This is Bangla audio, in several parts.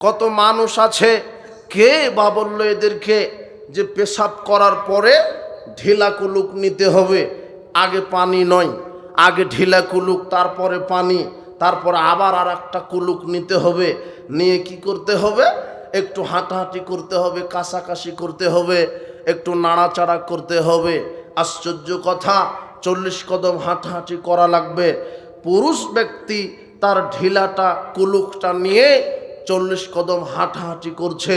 কত মানুষ আছে, কে বা বললো এদেরকে যে পেশাব করার পরে ঢিলা কুলুক নিতে হবে, আগে পানি নয়, আগে ঢিলা কুলুক তারপরে পানি, তারপর আবার আর একটা কুলুক নিতে হবে, নিয়ে কি করতে হবে, একটু হাঁটাহাঁটি করতে হবে, কাশাকাশি করতে হবে, একটু নাড়াচাড়া করতে হবে। আশ্চর্য কথা, 40 কদম হাঁটাহাঁটি করা লাগবে। পুরুষ ব্যক্তি তার ঢিলাটা কুলুকটা নিয়ে 40 কদম হাঁটাহাঁটি করছে,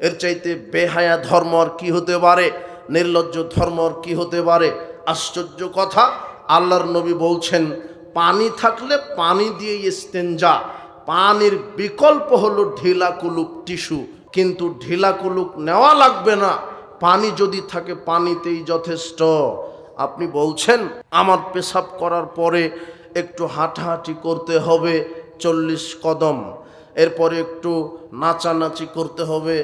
এর চাইতে বেহায়া ধর্ম আর কি হতে পারে, নির্লজ্জ ধর্ম আর কি হতে পারে। আশ্চর্য কথা, আল্লাহর নবী বলছেন পানি থাকলে পানি দিয়ে ইস্তেঞ্জা, পানির বিকল্প হলো ঢিলা কুলুক টিস্যু, কিন্তু ঢিলা কুলুক নেওয়া লাগবে না, পানি যদি থাকে পানিতেই যথেষ্ট। আপনি বলছেন আমার পেশাব করার পরে একটু হাঁটাহাঁটি করতে হবে 40 কদম, এরপরে একটু নাচানাচি করতে হবে,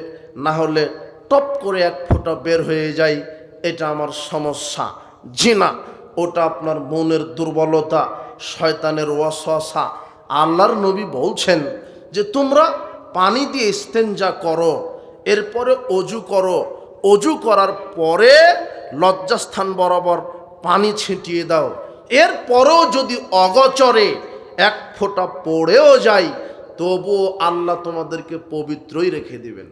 না হলে টপ করে এক ফোঁটা বের হয়ে যায়, এটা আমার সমস্যা। জি না, ওটা আপনার মনের দুর্বলতা, শয়তানের ওয়াসওয়াসা। আল্লাহর নবী বলছেন যে তোমরা পানি দিয়ে ইস্তেঞ্জা করো, এরপরে অজু করো, অজু করার পরে লজ্জাস্থান বরাবর পানি ছিটিয়ে দাও, এরপরেও যদি অগচরে এক ফোঁটা পড়েও যায় তবুও আল্লাহ তোমাদেরকে পবিত্রই রেখে দিবেন।